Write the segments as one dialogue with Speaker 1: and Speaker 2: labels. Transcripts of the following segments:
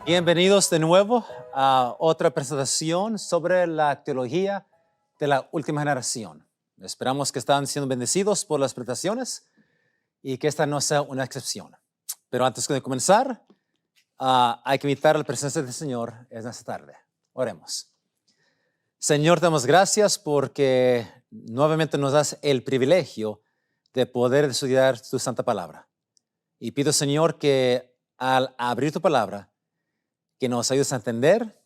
Speaker 1: Bienvenidos de nuevo a otra presentación sobre la teología de la última generación. Esperamos que están siendo bendecidos por las presentaciones y que esta no sea una excepción. Pero antes de comenzar, hay que invitar a la presencia del Señor en esta tarde. Oremos. Señor, te damos gracias porque nuevamente nos das el privilegio de poder estudiar tu santa palabra. Y pido, Señor, que al abrir tu palabra, que nos ayudes a entender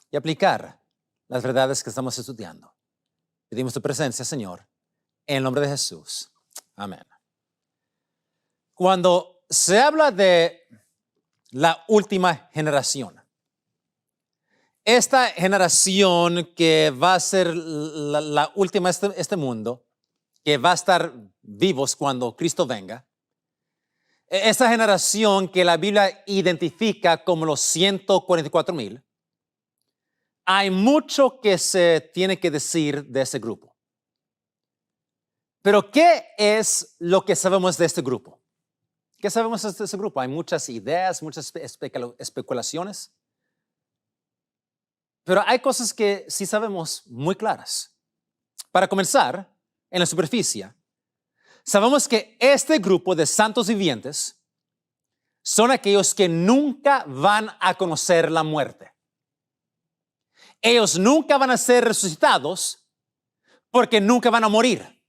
Speaker 1: y aplicar las verdades que estamos estudiando. Pedimos tu presencia, Señor, en el nombre de Jesús. Amén. Cuando se habla de la última generación, esta generación que va a ser la última de este mundo, que va a estar vivos cuando Cristo venga, esa generación que la Biblia identifica como los 144,000, hay mucho que se tiene que decir de ese grupo. Pero ¿qué es lo que sabemos de este grupo? ¿Qué sabemos de ese grupo? Hay muchas ideas, muchas especulaciones. Pero hay cosas que sí sabemos muy claras. Para comenzar, en la superficie, sabemos que este grupo de santos vivientes son aquellos que nunca van a conocer la muerte. Ellos nunca van a ser resucitados porque nunca van a morir.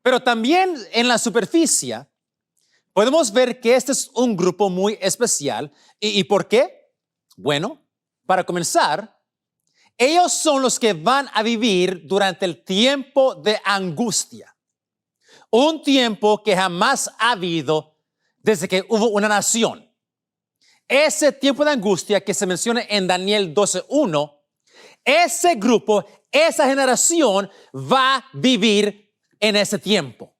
Speaker 1: Pero también en la superficie podemos ver que este es un grupo muy especial. ¿Y por qué? Bueno, para comenzar, ellos son los que van a vivir durante el tiempo de angustia. Un tiempo que jamás ha habido desde que hubo una nación. Ese tiempo de angustia que se menciona en Daniel 12:1, ese grupo, esa generación va a vivir en ese tiempo.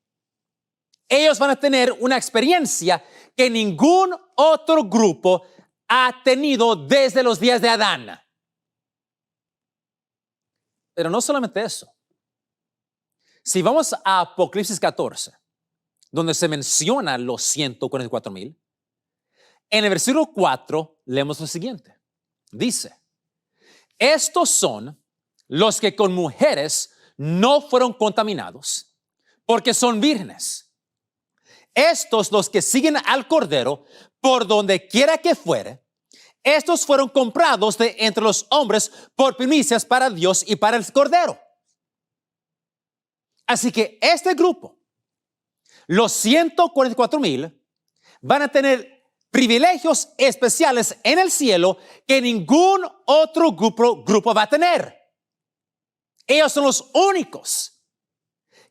Speaker 1: Ellos van a tener una experiencia que ningún otro grupo ha tenido desde los días de Adán. Pero no solamente eso. Si vamos a Apocalipsis 14, donde se menciona los 144,000, en el versículo 4 leemos lo siguiente. Dice, estos son los que con mujeres no fueron contaminados, porque son vírgenes. Estos los que siguen al Cordero, por donde quiera que fuere, estos fueron comprados de entre los hombres por primicias para Dios y para el Cordero. Así que este grupo, los 144,000, van a tener privilegios especiales en el cielo que ningún otro grupo va a tener. Ellos son los únicos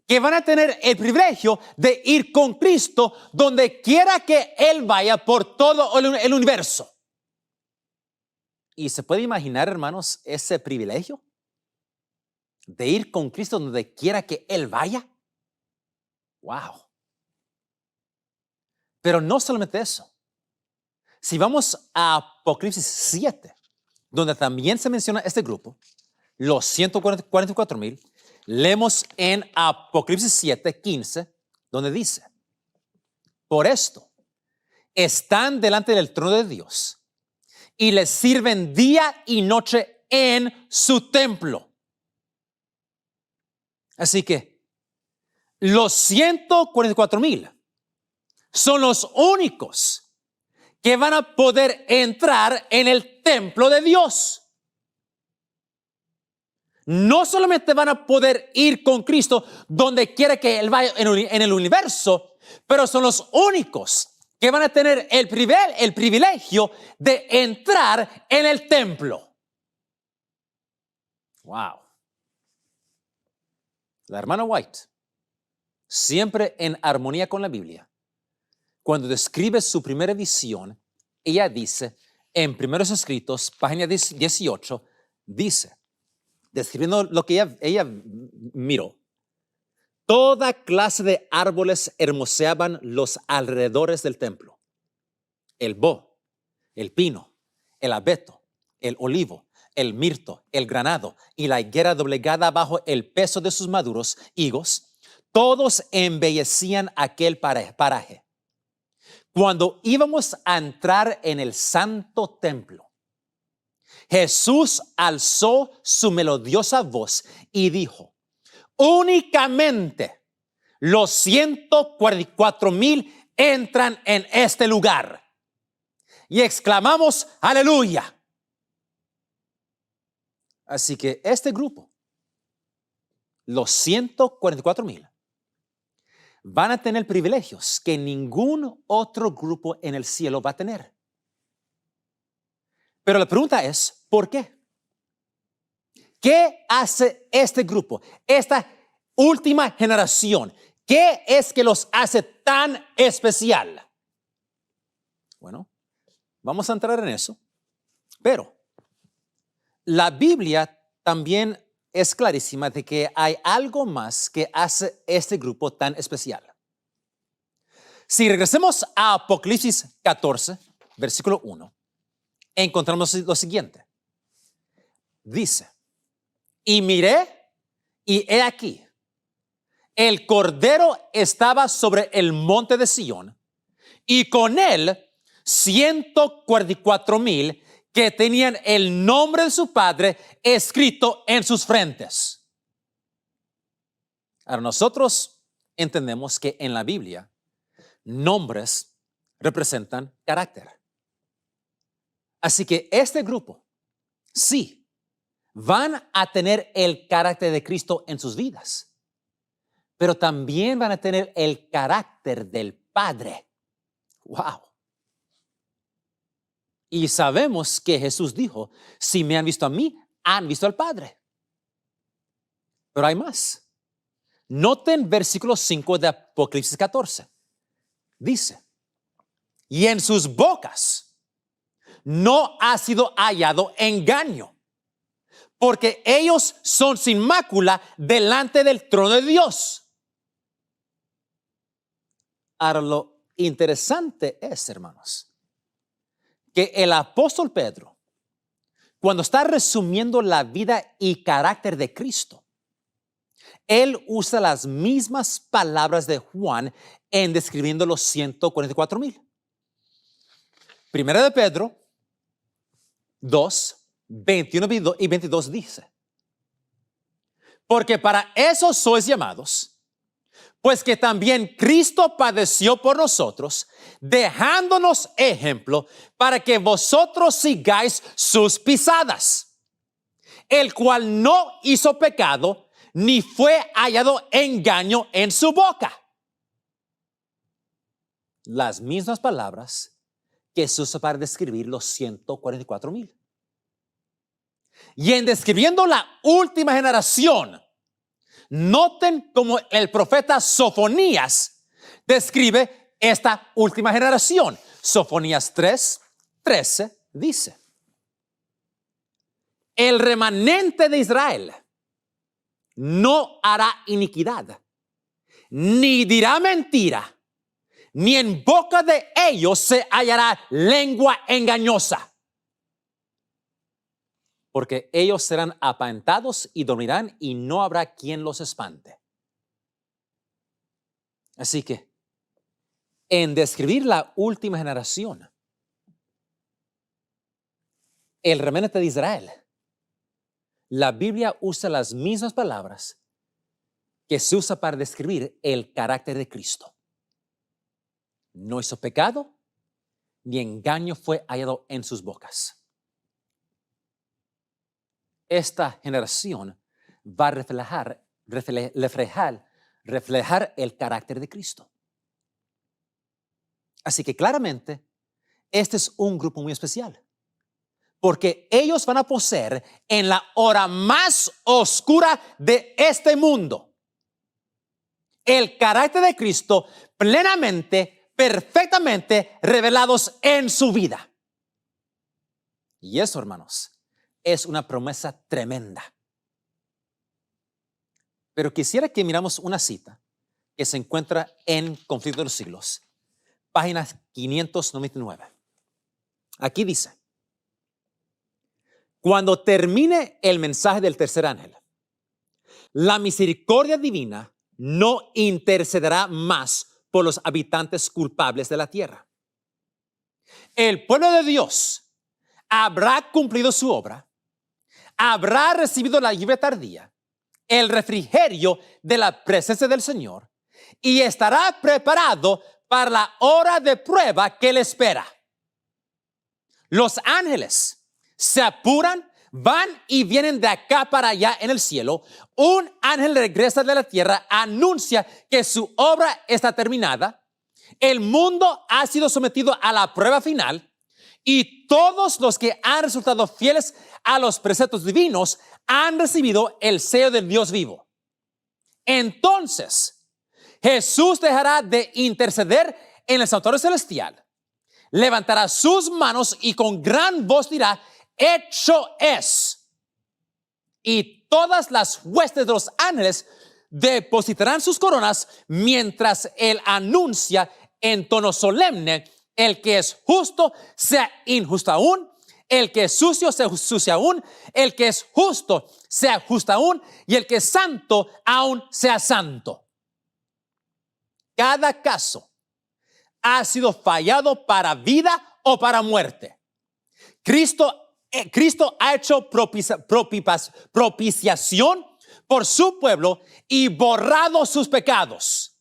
Speaker 1: que van a tener el privilegio de ir con Cristo donde quiera que Él vaya por todo el universo. ¿Y se puede imaginar, hermanos, ese privilegio de ir con Cristo donde quiera que Él vaya? ¡Wow! Pero no solamente eso. Si vamos a Apocalipsis 7, donde también se menciona este grupo, los 144,000, leemos en Apocalipsis 7:15, donde dice, por esto están delante del trono de Dios y les sirven día y noche en su templo. Así que los 144,000 son los únicos que van a poder entrar en el templo de Dios. No solamente van a poder ir con Cristo donde quiera que Él vaya en el universo, pero son los únicos que van a tener el privilegio de entrar en el templo. Wow. La hermana White, siempre en armonía con la Biblia, cuando describe su primera visión, ella dice, en Primeros Escritos, página 18, dice, describiendo lo que ella miró, toda clase de árboles hermoseaban los alrededores del templo. El boj, el pino, el abeto, el olivo, el mirto, el granado y la higuera doblegada bajo el peso de sus maduros higos, todos embellecían aquel paraje. cuando íbamos a entrar en el santo templo, Jesús alzó su melodiosa voz y dijo: únicamente los 144,000 entran en este lugar. Y exclamamos: aleluya. Así que este grupo, los 144,000, van a tener privilegios que ningún otro grupo en el cielo va a tener. Pero la pregunta es, ¿por qué? ¿Qué hace este grupo, esta última generación? ¿Qué es que los hace tan especial? Bueno, vamos a entrar en eso, pero la Biblia también es clarísima de que hay algo más que hace este grupo tan especial. Si regresemos a Apocalipsis 14, versículo 1, encontramos lo siguiente. Dice: y miré, y he aquí, el Cordero estaba sobre el monte de Sión, y con él 144,000 que tenían el nombre de su Padre escrito en sus frentes. Ahora nosotros entendemos que en la Biblia nombres representan carácter. Así que este grupo, sí, van a tener el carácter de Cristo en sus vidas, pero también van a tener el carácter del Padre. ¡Wow! Y sabemos que Jesús dijo: si me han visto a mí, han visto al Padre. Pero hay más. Noten versículo 5 de Apocalipsis 14. Dice: y en sus bocas no ha sido hallado engaño, porque ellos son sin mácula delante del trono de Dios. Ahora lo interesante es, hermanos, que el apóstol Pedro, cuando está resumiendo la vida y carácter de Cristo, él usa las mismas palabras de Juan en describiendo los 144,000. Primera de Pedro 2, 21 y 22 dice: porque para eso sois llamados, pues que también Cristo padeció por nosotros, dejándonos ejemplo para que vosotros sigáis sus pisadas, el cual no hizo pecado, ni fue hallado engaño en su boca. Las mismas palabras que se usa para describir los 144,000. Y en describiendo la última generación, noten cómo el profeta Sofonías describe esta última generación. Sofonías 3:13 dice: el remanente de Israel no hará iniquidad, ni dirá mentira, ni en boca de ellos se hallará lengua engañosa. Porque ellos serán apacentados y dormirán, y no habrá quien los espante. Así que, en describir la última generación, el remanente de Israel, la Biblia usa las mismas palabras que se usa para describir el carácter de Cristo. No hizo pecado, ni engaño fue hallado en sus bocas. Esta generación va a reflejar el carácter de Cristo. Así que claramente, este es un grupo muy especial, porque ellos van a poseer en la hora más oscura de este mundo el carácter de Cristo plenamente, perfectamente revelados en su vida. Y eso, hermanos, es una promesa tremenda. Pero quisiera que miramos una cita que se encuentra en Conflicto de los Siglos, página 599. Aquí dice: cuando termine el mensaje del tercer ángel, la misericordia divina no intercederá más por los habitantes culpables de la tierra, El pueblo de Dios habrá cumplido su obra, habrá recibido la lluvia tardía, el refrigerio de la presencia del Señor y estará preparado para la hora de prueba que le espera. Los ángeles se apuran, van y vienen de acá para allá en el cielo. Un ángel regresa de la tierra, anuncia que su obra está terminada. El mundo ha sido sometido a la prueba final y todos los que han resultado fieles a los preceptos divinos han recibido el sello del Dios vivo. Entonces, Jesús dejará de interceder en el santuario celestial, levantará sus manos y con gran voz dirá: hecho es. Y todas las huestes de los ángeles depositarán sus coronas mientras él anuncia en tono solemne: el que es justo sea injusto aún, el que es sucio sea sucio aún, el que es justo sea justo aún, y el que es santo aún sea santo. Cada caso ha sido fallado para vida o para muerte. Cristo ha hecho propiciación por su pueblo y borrado sus pecados.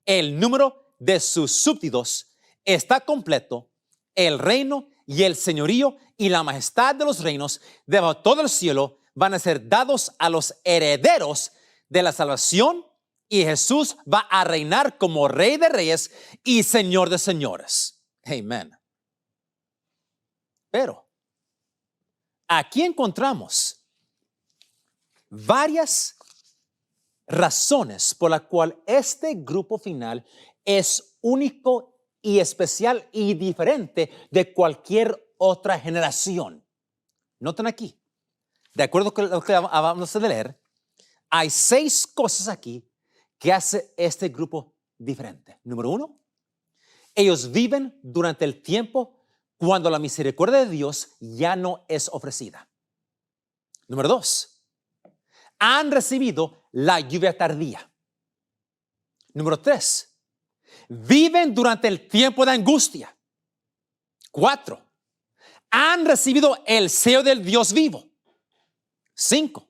Speaker 1: El número de sus súbditos está completo. El reino y el señorío y la majestad de los reinos de todo el cielo van a ser dados a los herederos de la salvación, y Jesús va a reinar como Rey de Reyes y Señor de Señores. Amén. Pero aquí encontramos varias razones por la cual este grupo final es único y especial y diferente de cualquier otra generación. Noten aquí, de acuerdo con lo que vamos a leer, hay 6 cosas aquí que hace este grupo diferente. Número 1, ellos viven durante el tiempo cuando la misericordia de Dios ya no es ofrecida. Número 2, han recibido la lluvia tardía. Número 3, viven durante el tiempo de angustia. 4, han recibido el sello del Dios vivo. 5,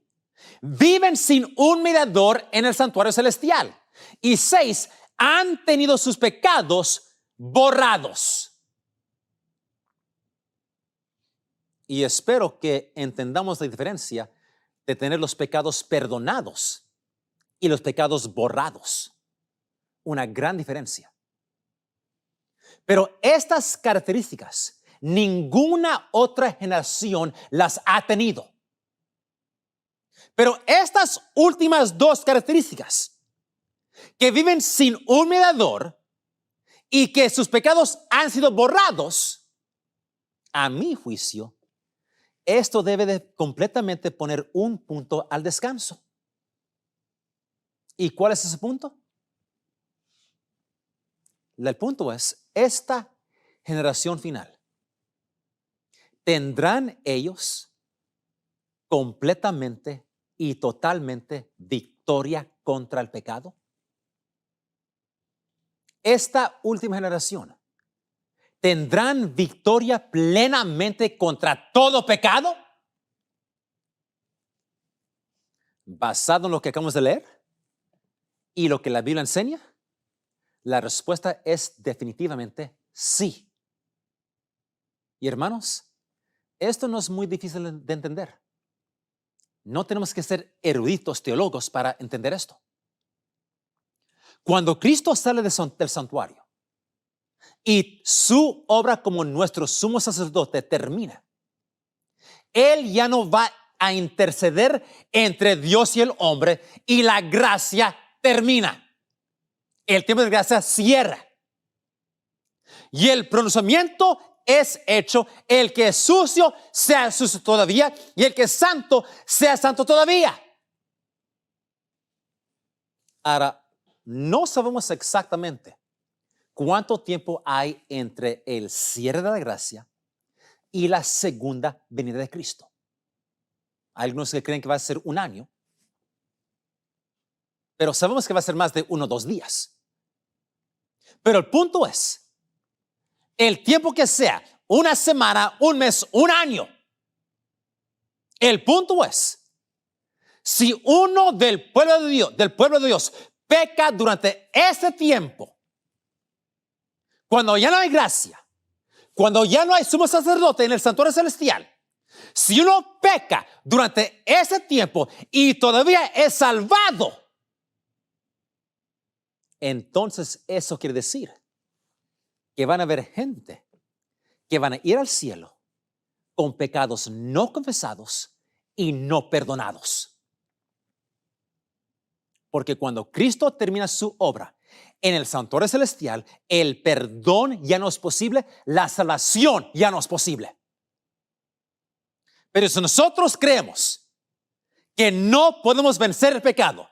Speaker 1: viven sin un mediador en el santuario celestial. Y 6, han tenido sus pecados borrados. Y espero que entendamos la diferencia de tener los pecados perdonados y los pecados borrados. Una gran diferencia. Pero estas características ninguna otra generación las ha tenido. Pero estas últimas 2 características, que viven sin un mediador y que sus pecados han sido borrados, a mi juicio, esto debe de completamente poner un punto al descanso. ¿Y cuál es ese punto? El punto es, esta generación final, ¿tendrán ellos completamente y totalmente victoria contra el pecado? Esta última generación, ¿tendrán victoria plenamente contra todo pecado? Basado en lo que acabamos de leer y lo que la Biblia enseña, la respuesta es definitivamente sí. Y hermanos, esto no es muy difícil de entender. No tenemos que ser eruditos teólogos para entender esto. Cuando Cristo sale del santuario y su obra como nuestro sumo sacerdote termina, Él ya no va a interceder entre Dios y el hombre y la gracia termina. El tiempo de gracia cierra. Y el pronunciamiento es hecho: el que es sucio sea sucio todavía, y el que es santo sea santo todavía. Ahora, no sabemos exactamente cuánto tiempo hay entre el cierre de la gracia y la segunda venida de Cristo. Hay algunos que creen que va a ser 1 año, pero sabemos que va a ser más de 1 o 2 días. Pero el punto es, el tiempo que sea, una semana, un mes, un año. El punto es, si uno del pueblo de Dios peca durante ese tiempo, cuando ya no hay gracia, cuando ya no hay sumo sacerdote en el santuario celestial, si uno peca durante ese tiempo y todavía es salvado, entonces eso quiere decir que van a haber gente que van a ir al cielo con pecados no confesados y no perdonados. Porque cuando Cristo termina su obra en el santuario celestial, el perdón ya no es posible, la salvación ya no es posible. Pero si nosotros creemos que no podemos vencer el pecado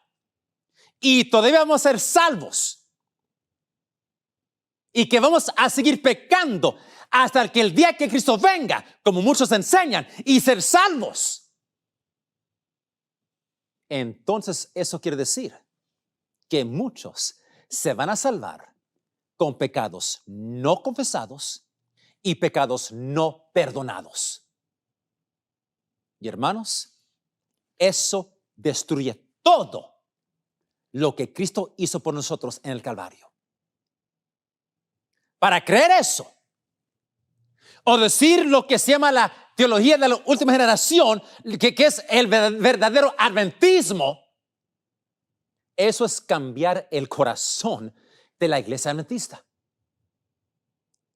Speaker 1: y todavía vamos a ser salvos y que vamos a seguir pecando hasta que el día que Cristo venga, como muchos enseñan, y ser salvos, entonces eso quiere decir que muchos se van a salvar con pecados no confesados y pecados no perdonados. Y hermanos, eso destruye todo lo que Cristo hizo por nosotros en el Calvario. Para creer eso, o decir lo que se llama la teología de la última generación, que es el verdadero adventismo, eso es cambiar el corazón de la iglesia adventista.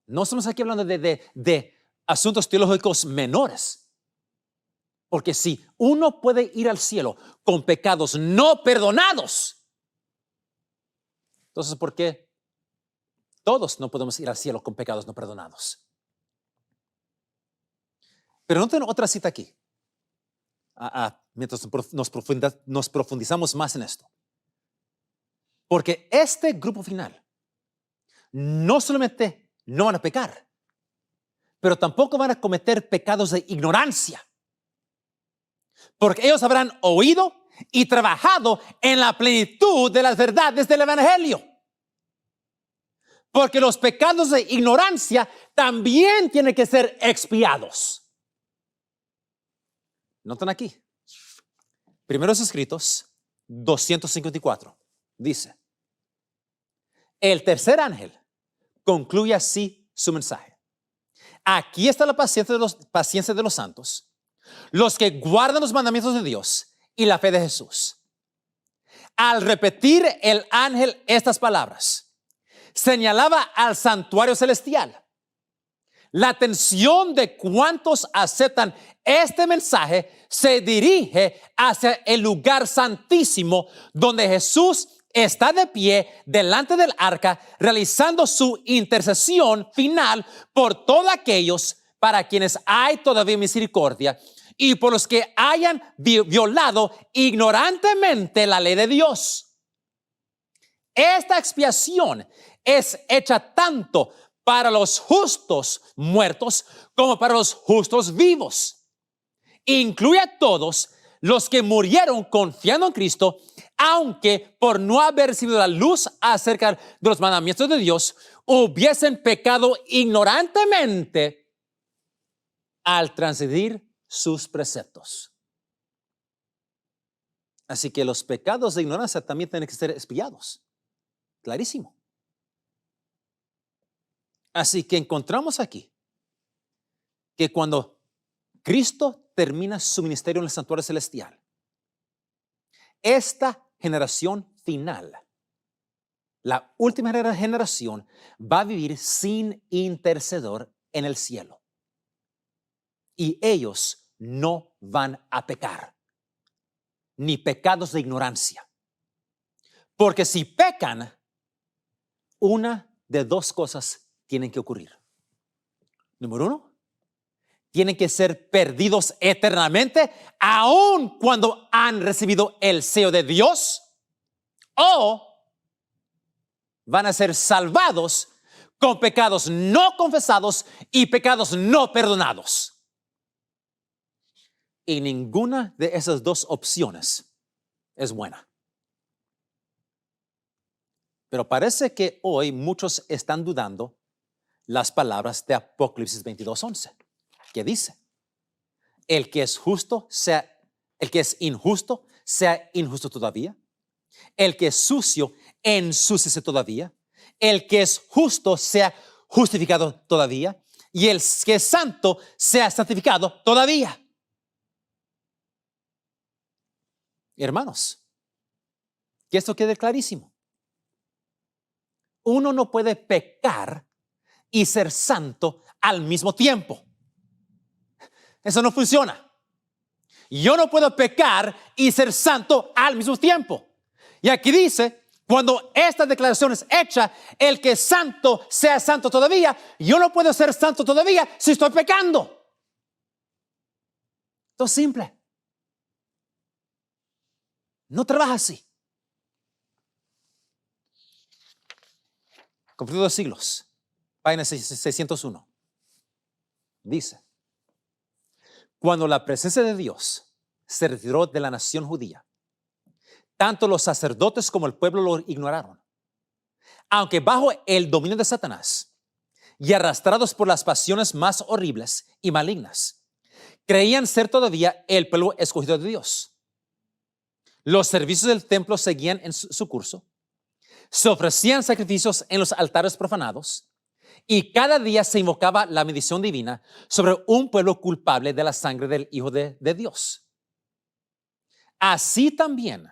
Speaker 1: No estamos aquí hablando de asuntos teológicos menores. Porque si uno puede ir al cielo con pecados no perdonados, entonces ¿por qué todos no podemos ir al cielo con pecados no perdonados? Pero noten otra cita aquí, mientras nos profundizamos más en esto. Porque este grupo final no solamente no van a pecar, pero tampoco van a cometer pecados de ignorancia. Porque ellos habrán oído y trabajado en la plenitud de las verdades del Evangelio. Porque los pecados de ignorancia también tienen que ser expiados. Noten aquí. Primeros Escritos 254. Dice: el tercer ángel concluye así su mensaje. Aquí está la paciencia de los santos, los que guardan los mandamientos de Dios y la fe de Jesús. Al repetir el ángel estas palabras, señalaba al santuario celestial. La atención de cuantos aceptan este mensaje se dirige hacia el lugar santísimo, donde Jesús está de pie delante del arca, realizando su intercesión final por todos aquellos para quienes hay todavía misericordia y por los que hayan violado ignorantemente la ley de Dios. Esta expiación es hecha tanto para los justos muertos como para los justos vivos. Incluye a todos los que murieron confiando en Cristo, aunque por no haber recibido la luz acerca de los mandamientos de Dios, hubiesen pecado ignorantemente al transgredir sus preceptos. Así que los pecados de ignorancia también tienen que ser expiados. Clarísimo. Así que encontramos aquí que cuando Cristo termina su ministerio en el santuario celestial, esta generación final, la última generación, va a vivir sin intercedor en el cielo. Y ellos no van a pecar, ni pecados de ignorancia. Porque si pecan, una de dos cosas tienen que ocurrir. Número uno, tienen que ser perdidos eternamente, aun cuando han recibido el sello de Dios, o van a ser salvados con pecados no confesados y pecados no perdonados. Y ninguna de esas dos opciones es buena. Pero parece que hoy muchos están dudando las palabras de Apocalipsis 22:11, que dice, el que es injusto, sea injusto todavía. El que es sucio, ensúciese todavía. El que es justo, sea justificado todavía. Y el que es santo, sea santificado todavía. Hermanos, que esto quede clarísimo. Uno no puede pecar y ser santo al mismo tiempo. Eso no funciona. Yo no puedo pecar y ser santo al mismo tiempo. Y aquí dice, cuando esta declaración es hecha, el que es santo sea santo todavía. Yo no puedo ser santo todavía si estoy pecando. Esto es simple. No trabaja así. Conflicto de siglos, página 601. Dice, cuando la presencia de Dios se retiró de la nación judía, tanto los sacerdotes como el pueblo lo ignoraron. Aunque bajo el dominio de Satanás y arrastrados por las pasiones más horribles y malignas, creían ser todavía el pueblo escogido de Dios. Los servicios del templo seguían en su curso. Se ofrecían sacrificios en los altares profanados y cada día se invocaba la bendición divina sobre un pueblo culpable de la sangre del Hijo de Dios. Así también,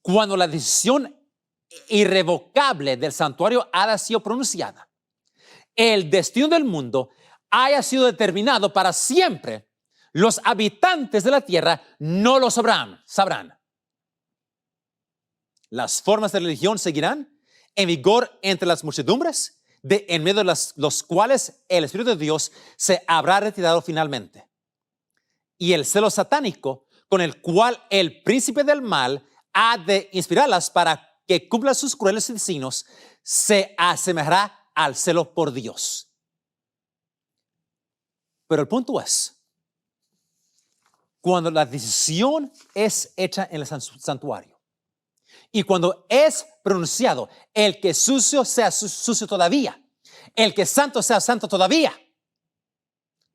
Speaker 1: cuando la decisión irrevocable del santuario haya sido pronunciada, el destino del mundo haya sido determinado para siempre, los habitantes de la tierra no lo sabrán. Las formas de religión seguirán en vigor entre las muchedumbres, en medio de los cuales el Espíritu de Dios se habrá retirado finalmente. Y el celo satánico, con el cual el príncipe del mal ha de inspirarlas para que cumplan sus crueles designios, se asemejará al celo por Dios. Pero el punto es, cuando la decisión es hecha en el santuario y cuando es pronunciado, el que sucio sea sucio todavía, el que santo sea santo todavía,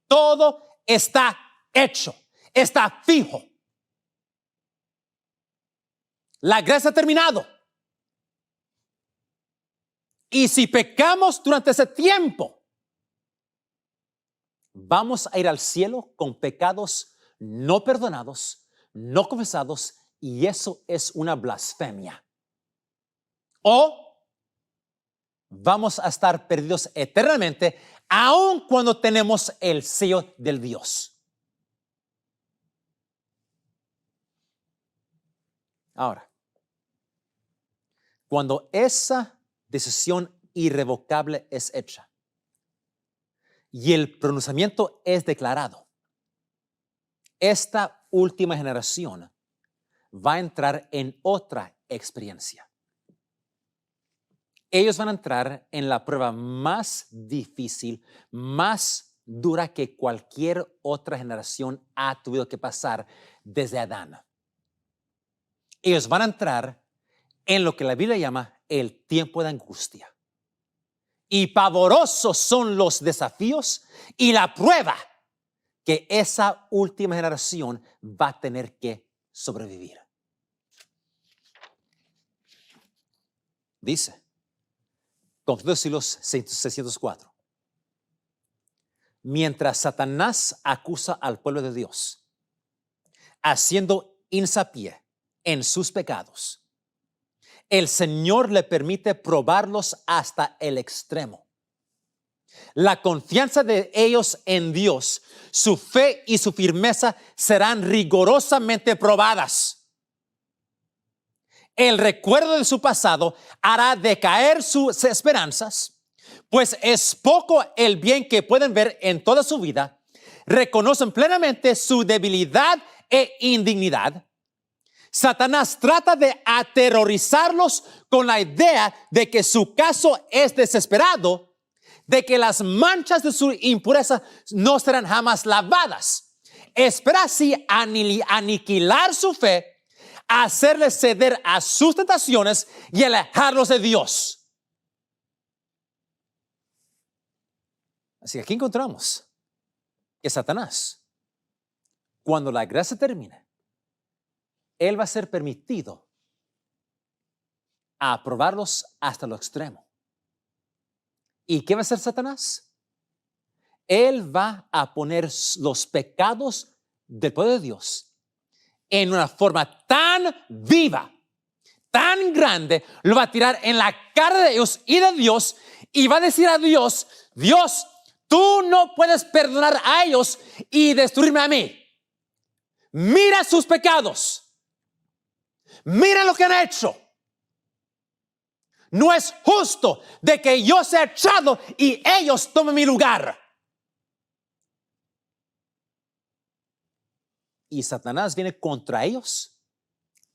Speaker 1: todo está hecho, está fijo. La gracia ha terminado. Y si pecamos durante ese tiempo, vamos a ir al cielo con pecados no perdonados, no confesados, y eso es una blasfemia. O vamos a estar perdidos eternamente, aun cuando tenemos el sello del Dios. Ahora, cuando esa decisión irrevocable es hecha y el pronunciamiento es declarado, esta última generación va a entrar en otra experiencia. Ellos van a entrar en la prueba más difícil, más dura que cualquier otra generación ha tenido que pasar desde Adán. Ellos van a entrar en lo que la Biblia llama el tiempo de angustia. Y pavorosos son los desafíos y la prueba que esa última generación va a tener que sobrevivir. Dice, Conflicto de siglos 604. Mientras Satanás acusa al pueblo de Dios, haciendo hincapié en sus pecados, el Señor le permite probarlos hasta el extremo. La confianza de ellos en Dios, su fe y su firmeza serán rigurosamente probadas. El recuerdo de su pasado hará decaer sus esperanzas, pues es poco el bien que pueden ver en toda su vida. Reconocen plenamente su debilidad e indignidad. Satanás trata de aterrorizarlos con la idea de que su caso es desesperado, de que las manchas de su impureza no serán jamás lavadas. Espera así aniquilar su fe, hacerles ceder a sus tentaciones y alejarlos de Dios. Así que aquí encontramos que Satanás, cuando la gracia termine, él va a ser permitido a aprobarlos hasta lo extremo. ¿Y qué va a hacer Satanás? Él va a poner los pecados del pueblo de Dios en una forma tan viva, tan grande, lo va a tirar en la cara de ellos y de Dios, y va a decir a Dios: Dios, tú no puedes perdonar a ellos y destruirme a mí. Mira sus pecados. Mira lo que han hecho. No es justo de que yo sea echado y ellos tomen mi lugar. Y Satanás viene contra ellos,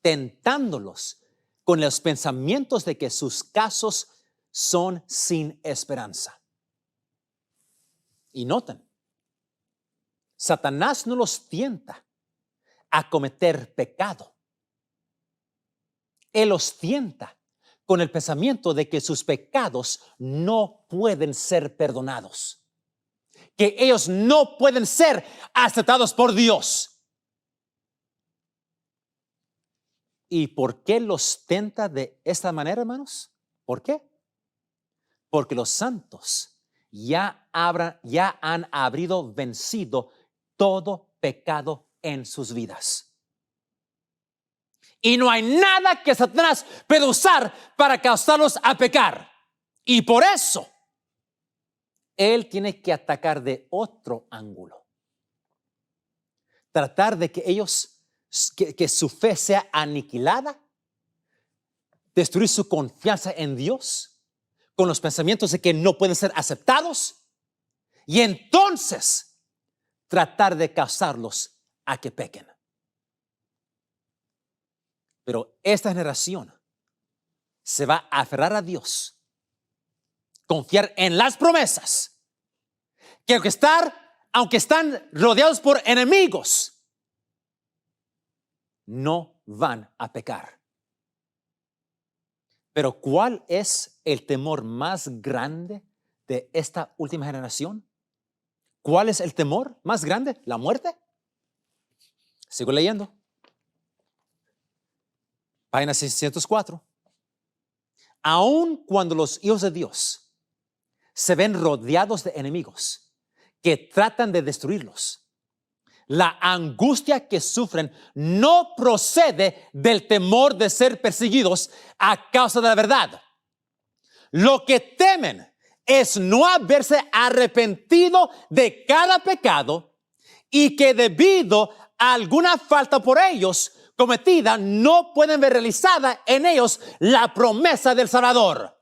Speaker 1: tentándolos con los pensamientos de que sus casos son sin esperanza. Y noten, Satanás no los tienta a cometer pecado. Él los tienta con el pensamiento de que sus pecados no pueden ser perdonados, que ellos no pueden ser aceptados por Dios. ¿Y por qué los tenta de esta manera, hermanos? ¿Por qué? Porque los santos ya han vencido todo pecado en sus vidas. Y no hay nada que Satanás pueda usar para causarlos a pecar. Y por eso, él tiene que atacar de otro ángulo. Tratar de que ellos, que su fe sea aniquilada. Destruir su confianza en Dios con los pensamientos de que no pueden ser aceptados. Y entonces, tratar de causarlos a que pequen. Pero esta generación se va a aferrar a Dios, confiar en las promesas, que aunque están rodeados por enemigos, no van a pecar. Pero ¿cuál es el temor más grande de esta última generación? ¿Cuál es el temor más grande? ¿La muerte? Sigo leyendo. Página 604. Aun cuando los hijos de Dios se ven rodeados de enemigos que tratan de destruirlos, la angustia que sufren no procede del temor de ser perseguidos a causa de la verdad. Lo que temen es no haberse arrepentido de cada pecado y que debido a alguna falta por ellos cometida, no pueden ver realizada en ellos la promesa del Salvador.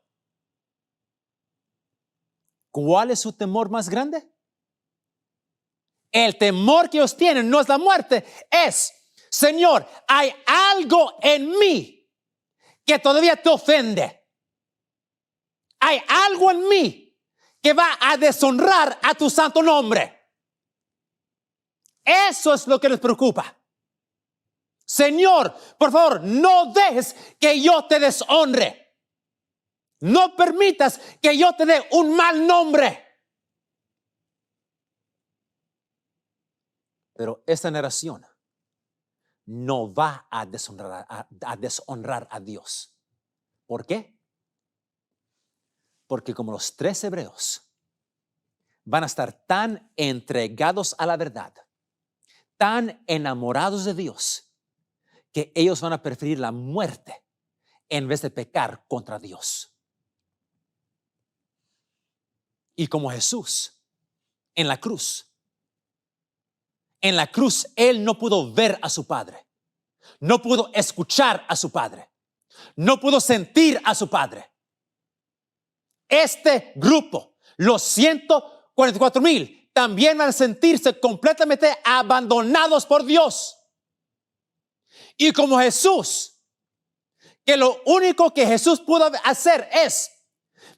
Speaker 1: ¿Cuál es su temor más grande? El temor que ellos tienen no es la muerte, es: Señor, hay algo en mí que todavía te ofende. Hay algo en mí que va a deshonrar a tu santo nombre. Eso es lo que les preocupa. Señor, por favor, no dejes que yo te deshonre. No permitas que yo te dé un mal nombre. Pero esta generación no va a deshonrar a Dios. ¿Por qué? Porque como los 3 hebreos van a estar tan entregados a la verdad, tan enamorados de Dios, que ellos van a preferir la muerte en vez de pecar contra Dios. Y como Jesús en la cruz, Él no pudo ver a su Padre, no pudo escuchar a su Padre, no pudo sentir a su Padre. Este grupo, los 144,000, también van a sentirse completamente abandonados por Dios. Y como Jesús, que lo único que Jesús pudo hacer es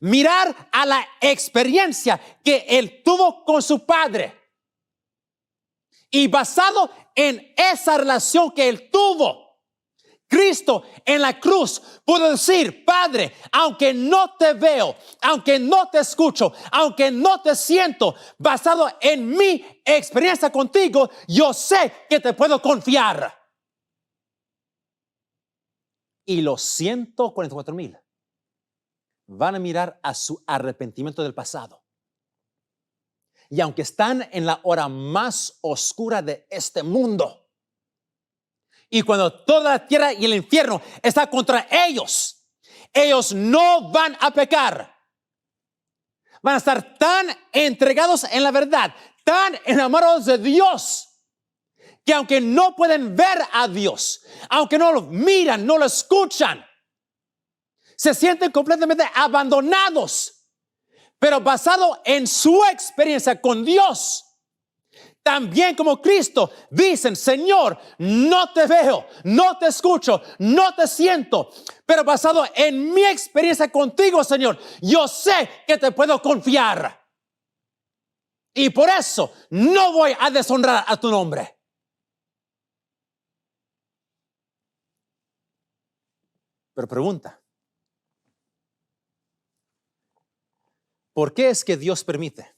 Speaker 1: mirar a la experiencia que Él tuvo con su Padre. Y basado en esa relación que Él tuvo, Cristo en la cruz pudo decir, Padre, aunque no te veo, aunque no te escucho, aunque no te siento, basado en mi experiencia contigo, yo sé que te puedo confiar. Y los 144,000 van a mirar a su arrepentimiento del pasado. Y aunque están en la hora más oscura de este mundo, y cuando toda la tierra y el infierno está contra ellos, ellos no van a pecar. Van a estar tan entregados en la verdad, tan enamorados de Dios, que aunque no pueden ver a Dios, aunque no lo miran, no lo escuchan, se sienten completamente abandonados. Pero basado en su experiencia con Dios, también como Cristo, dicen, Señor, no te veo, no te escucho, no te siento, pero basado en mi experiencia contigo, Señor, yo sé que te puedo confiar. Y por eso no voy a deshonrar a tu nombre. Pero pregunta, ¿por qué es que Dios permite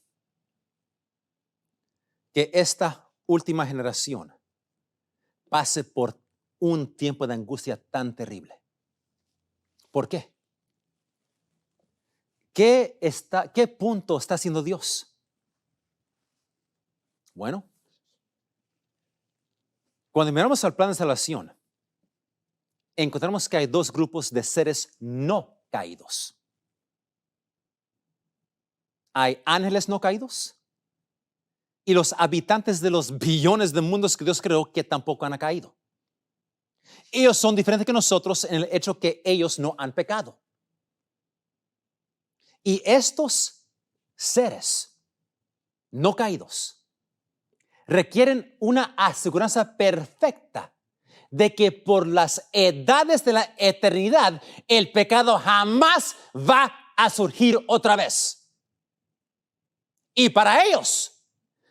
Speaker 1: que esta última generación pase por un tiempo de angustia tan terrible? ¿Por qué? ¿Qué punto está haciendo Dios? Bueno, cuando miramos al plan de salvación, encontramos que hay dos grupos de seres no caídos. Hay ángeles no caídos y los habitantes de los billones de mundos que Dios creó que tampoco han caído. Ellos son diferentes que nosotros en el hecho que ellos no han pecado. Y estos seres no caídos requieren una aseguranza perfecta de que por las edades de la eternidad el pecado jamás va a surgir otra vez. Y para ellos,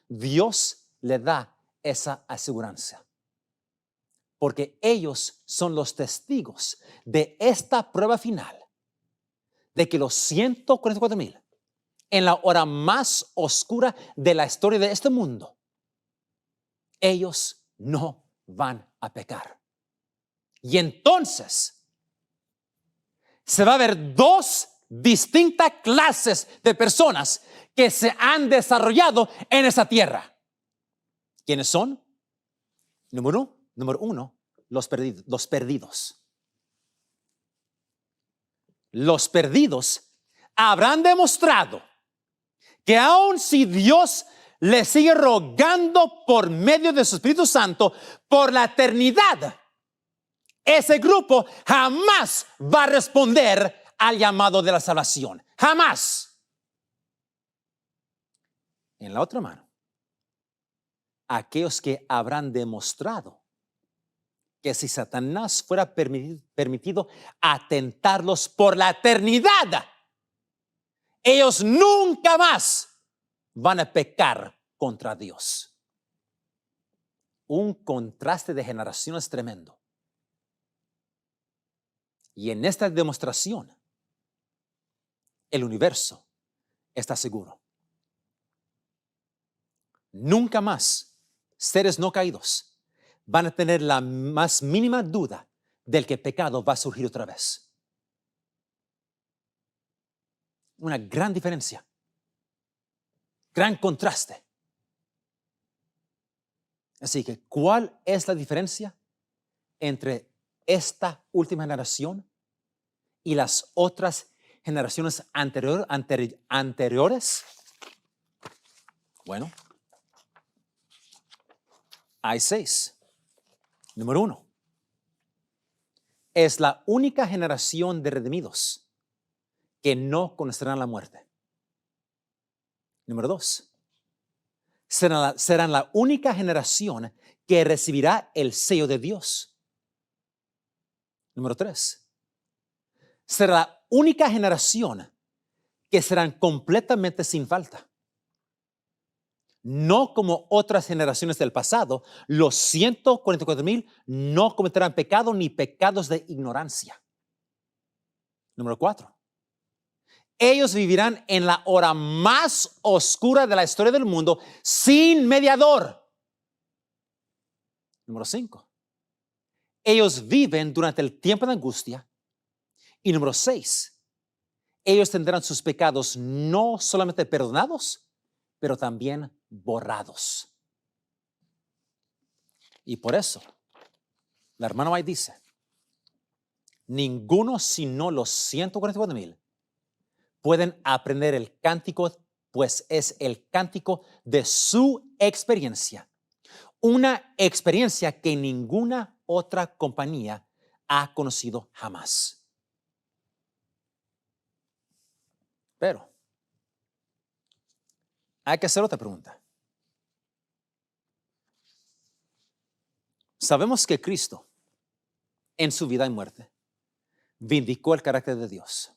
Speaker 1: Dios le da esa aseguranza. Porque ellos son los testigos de esta prueba final, de que los 144,000, en la hora más oscura de la historia de este mundo, ellos no van a pecar. Y entonces se va a ver dos distintas clases de personas que se han desarrollado en esa tierra. ¿Quiénes son? Número uno, los perdidos. Los perdidos habrán demostrado que aun si Dios le sigue rogando por medio de su Espíritu Santo por la eternidad, ese grupo jamás va a responder al llamado de la salvación. Jamás. En la otra mano, aquellos que habrán demostrado que si Satanás fuera permitido atentarlos por la eternidad, ellos nunca más van a pecar contra Dios. Un contraste de generaciones tremendo. Y en esta demostración, el universo está seguro. Nunca más seres no caídos van a tener la más mínima duda del que pecado va a surgir otra vez. Una gran diferencia. Gran contraste. Así que, ¿cuál es la diferencia entre esta última generación y las otras generaciones anteriores? Bueno, hay 6. Número 1. Es la única generación de redimidos que no conocerán la muerte. Número 2. Serán la única generación que recibirá el sello de Dios. Número 3. Será la única generación que serán completamente sin falta. No como otras generaciones del pasado, los 144,000 no cometerán pecado ni pecados de ignorancia. Número 4. Ellos vivirán en la hora más oscura de la historia del mundo sin mediador. Número 5. Ellos viven durante el tiempo de angustia. Y número 6. Ellos tendrán sus pecados no solamente perdonados, pero también borrados. Y por eso, la hermana White dice, ninguno sino los 144,000 pueden aprender el cántico, pues es el cántico de su experiencia. Una experiencia que ninguna otra compañía ha conocido jamás. Pero hay que hacer otra pregunta. Sabemos que Cristo, en su vida y muerte, vindicó el carácter de Dios.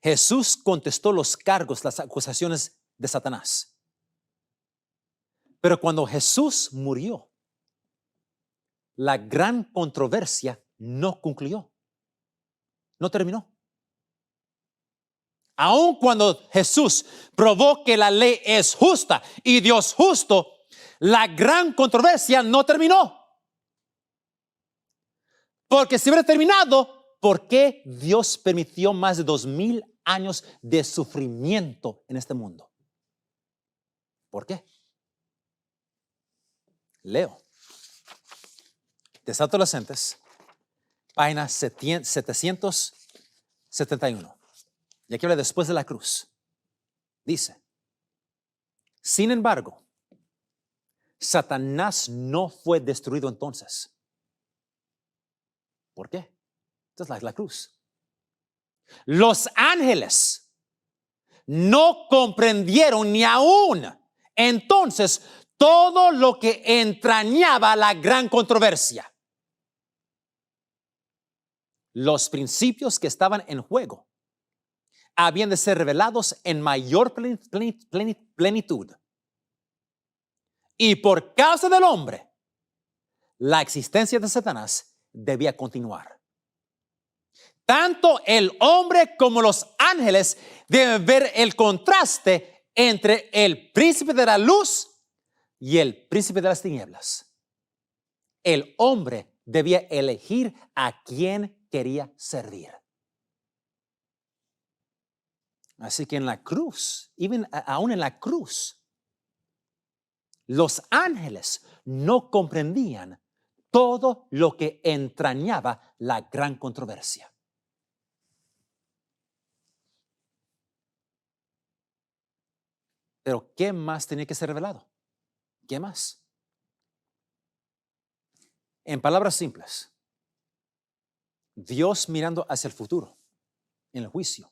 Speaker 1: Jesús contestó los cargos, las acusaciones de Satanás. Pero cuando Jesús murió, la gran controversia no concluyó, no terminó. Aun cuando Jesús probó que la ley es justa y Dios justo, la gran controversia no terminó. Porque si hubiera terminado, ¿por qué Dios permitió más de 2,000 años de sufrimiento en este mundo? ¿Por qué? Leo. Textos Adolescentes, página 771. Y aquí habla después de la cruz. Dice, sin embargo, Satanás no fue destruido entonces. ¿Por qué? Entonces la cruz. Los ángeles no comprendieron ni aún entonces todo lo que entrañaba la gran controversia. Los principios que estaban en juego habían de ser revelados en mayor plenitud. Y por causa del hombre, la existencia de Satanás debía continuar. Tanto el hombre como los ángeles deben ver el contraste entre el príncipe de la luz y el príncipe de las tinieblas. El hombre debía elegir a quién quería servir. Así que en la cruz, aún en la cruz, los ángeles no comprendían todo lo que entrañaba la gran controversia. Pero ¿qué más tenía que ser revelado? ¿Qué más? En palabras simples, Dios mirando hacia el futuro, en el juicio.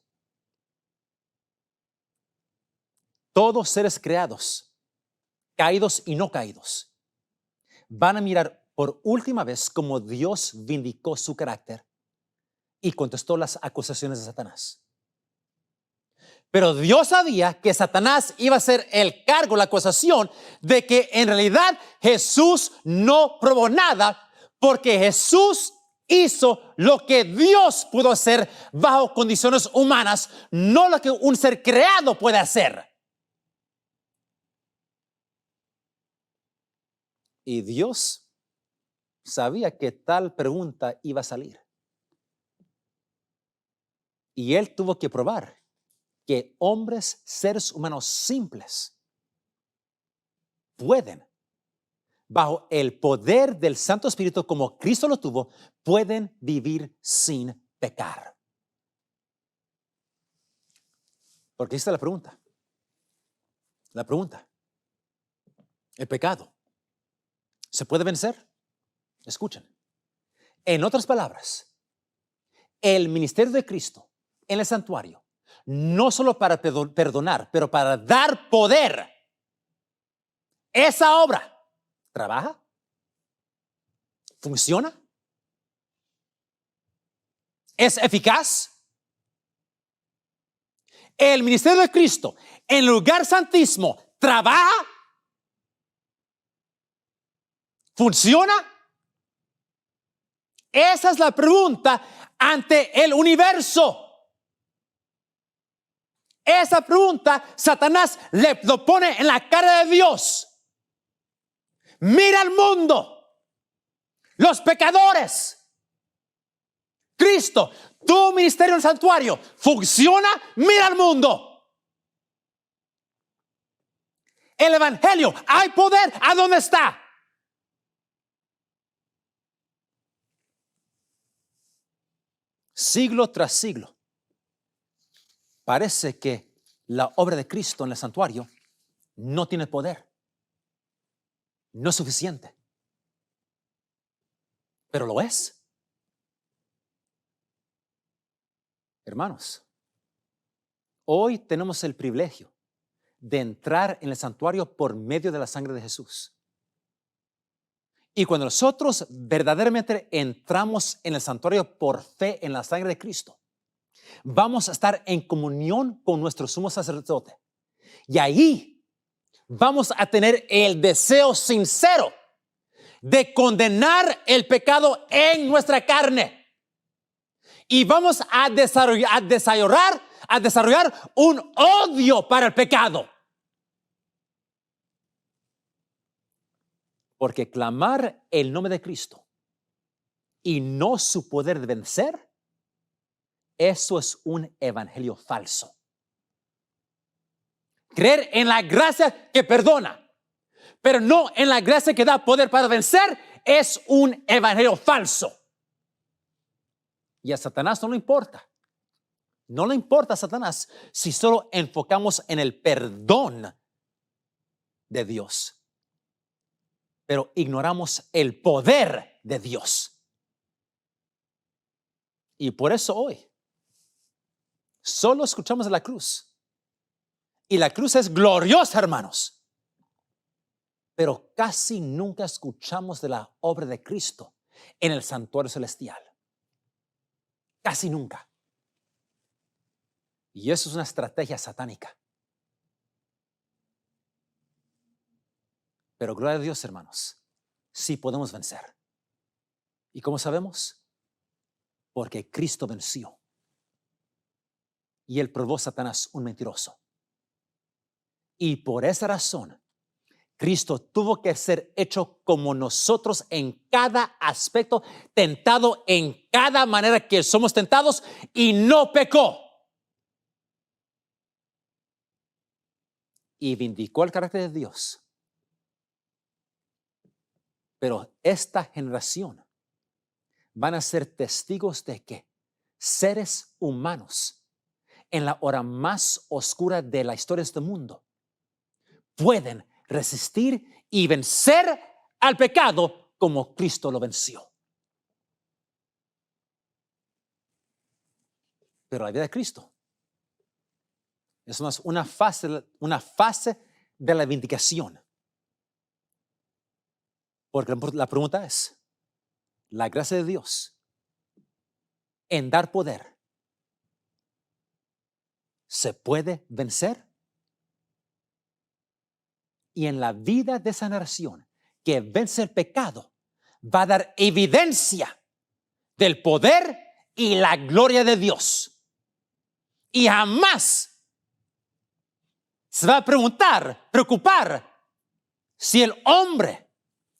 Speaker 1: Todos seres creados, caídos y no caídos, van a mirar por última vez cómo Dios vindicó su carácter y contestó las acusaciones de Satanás. Pero Dios sabía que Satanás iba a ser el cargo, la acusación de que en realidad Jesús no probó nada, porque Jesús hizo lo que Dios pudo hacer bajo condiciones humanas, no lo que un ser creado puede hacer. Y Dios sabía que tal pregunta iba a salir. Y Él tuvo que probar que hombres, seres humanos simples, pueden, bajo el poder del Santo Espíritu como Cristo lo tuvo, pueden vivir sin pecar. Porque esta es la pregunta. La pregunta. ¿El pecado se puede vencer? Escuchen. En otras palabras, el ministerio de Cristo en el santuario, no solo para perdonar, pero para dar poder. Esa obra trabaja, funciona, es eficaz. El ministerio de Cristo en el lugar santísimo ¿Trabaja? ¿Funciona? Esa es la pregunta ante el universo. Esa pregunta Satanás lo pone en la cara de Dios. Mira al mundo, los pecadores. Cristo, tu ministerio en el santuario, ¿funciona? Mira al mundo. El evangelio, ¿hay poder? ¿A dónde está? Siglo tras siglo, parece que la obra de Cristo en el santuario no tiene poder. No es suficiente. Pero lo es. Hermanos, hoy tenemos el privilegio de entrar en el santuario por medio de la sangre de Jesús. Y cuando nosotros verdaderamente entramos en el santuario por fe en la sangre de Cristo, vamos a estar en comunión con nuestro sumo sacerdote. Y ahí vamos a tener el deseo sincero de condenar el pecado en nuestra carne. Y vamos a desarrollar un odio para el pecado. Porque clamar el nombre de Cristo y no su poder de vencer, eso es un evangelio falso. Creer en la gracia que perdona, pero no en la gracia que da poder para vencer, es un evangelio falso. Y a Satanás no le importa. No le importa a Satanás si solo enfocamos en el perdón de Dios, pero ignoramos el poder de Dios. Y por eso hoy solo escuchamos de la cruz. Y la cruz es gloriosa, hermanos. Pero casi nunca escuchamos de la obra de Cristo en el santuario celestial. Casi nunca. Y eso es una estrategia satánica. Pero gloria a Dios, hermanos, sí podemos vencer. ¿Y cómo sabemos? Porque Cristo venció. Y Él probó a Satanás un mentiroso. Y por esa razón, Cristo tuvo que ser hecho como nosotros en cada aspecto, tentado en cada manera que somos tentados y no pecó. Y vindicó el carácter de Dios. Pero esta generación van a ser testigos de que seres humanos en la hora más oscura de la historia de este mundo pueden resistir y vencer al pecado como Cristo lo venció. Pero la vida de Cristo es una fase de la vindicación. Porque la pregunta es, la gracia de Dios en dar poder, ¿se puede vencer? Y en la vida de esa nación que vence el pecado, va a dar evidencia del poder y la gloria de Dios. Y jamás se va a preocupar si el hombre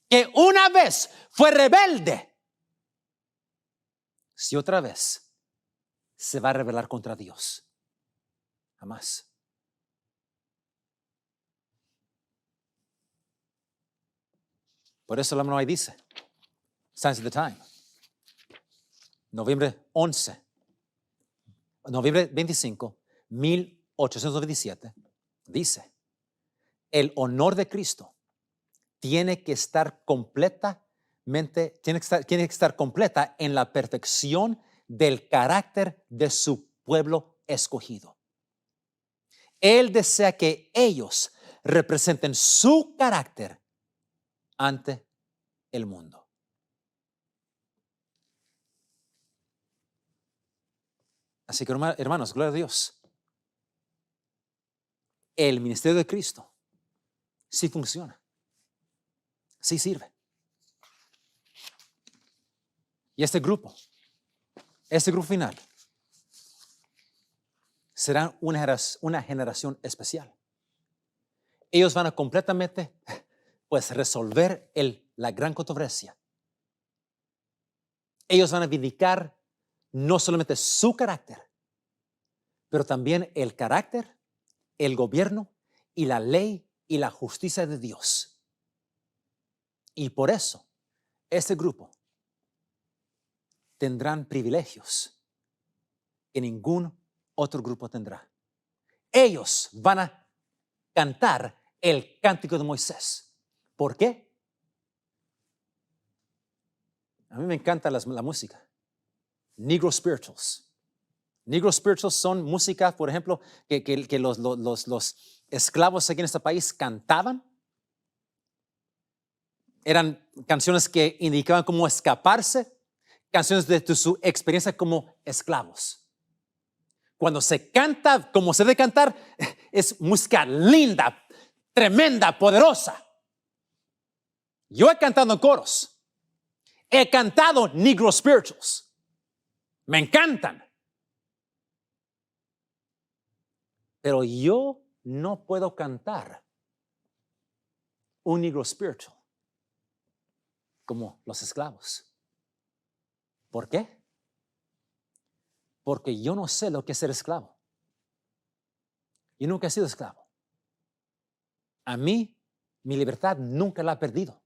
Speaker 1: que una vez fue rebelde, si otra vez se va a rebelar contra Dios. Jamás. Por eso la mano ahí dice, Signs of the Time, noviembre 25, 1827, dice, el honor de Cristo tiene que estar completa en la perfección del carácter de su pueblo escogido. Él desea que ellos representen su carácter ante el mundo. Así que, hermanos, gloria a Dios. El ministerio de Cristo sí funciona, sí sirve. Y este grupo final, será una generación especial. Ellos van a completamente, pues, resolver la gran controversia. Ellos van a vindicar no solamente su carácter, pero también el carácter, el gobierno y la ley y la justicia de Dios. Y por eso, este grupo tendrán privilegios que ningún otro grupo tendrá. Ellos van a cantar el cántico de Moisés. ¿Por qué? A mí me encanta la música. Negro spirituals. Negro spirituals son música, por ejemplo, que los esclavos aquí en este país cantaban. Eran canciones que indicaban cómo escaparse, canciones de su experiencia como esclavos. Cuando se canta como se debe cantar, es música linda, tremenda, poderosa. Yo he cantado en coros. He cantado Negro spirituals. Me encantan. Pero yo no puedo cantar un Negro spiritual como los esclavos. ¿Por qué? Porque yo no sé lo que es ser esclavo. Yo nunca he sido esclavo. A mí, mi libertad nunca la he perdido.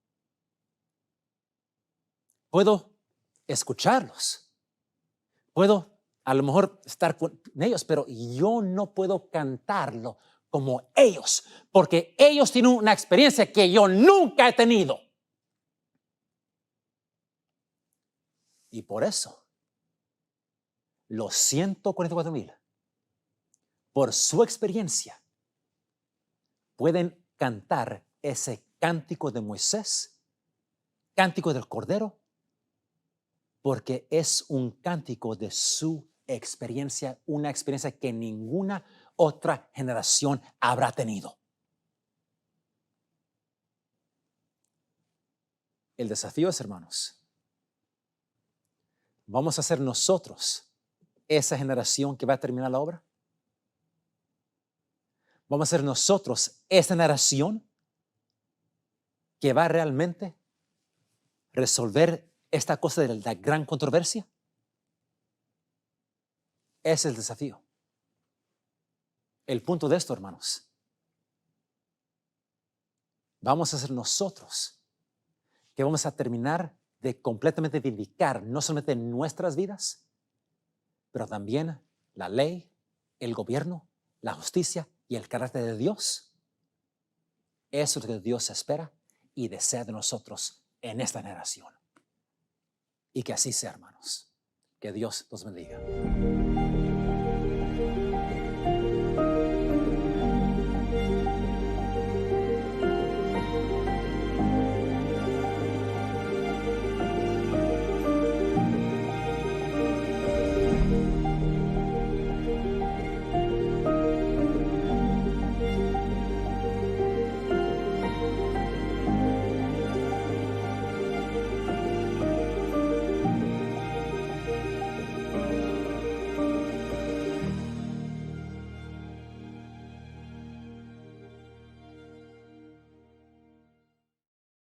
Speaker 1: Puedo escucharlos. Puedo a lo mejor estar con ellos, pero yo no puedo cantarlo como ellos, porque ellos tienen una experiencia que yo nunca he tenido. Y por eso, los 144,000, por su experiencia, pueden cantar ese cántico de Moisés, cántico del Cordero, porque es un cántico de su experiencia, una experiencia que ninguna otra generación habrá tenido. El desafío es, hermanos, ¿vamos a ser nosotros esa generación que va a terminar la obra? ¿Vamos a ser nosotros esa generación que va realmente resolver esta cosa de la gran controversia? Ese es el desafío. El punto de esto, hermanos, vamos a ser nosotros que vamos a terminar de completamente vindicar no solamente nuestras vidas, pero también la ley, el gobierno, la justicia y el carácter de Dios. Eso es lo que Dios espera y desea de nosotros en esta generación. Y que así sea, hermanos. Que Dios los bendiga.